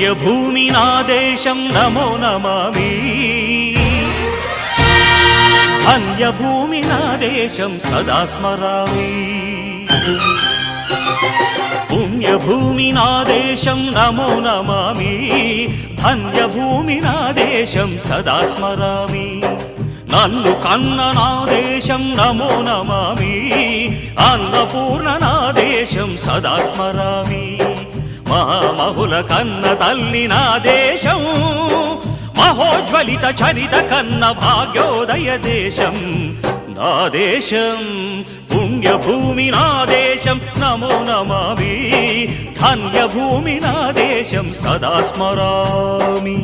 పుణ్యభూమి నా దేశం నమో నమామి ధన్యభూమి నా దేశం సదా స్మరామి పుణ్యభూమి నా దేశం నమో నమామి ధన్యభూమి నా దేశం సదా స్మరామి నన్ను కన్న నా దేశం నమో నమామి అన్నపూర్ణ నా దేశం సదా స్మరామి మహామహుల కన్న తల్లి నా దేశం మహోజ్వలిత చరిత కన్న భాగ్యోదయ దేశం నా దేశం పుణ్యభూమి నా దేశం నమో నమామి ధన్యభూమి నా దేశం సదా స్మరామి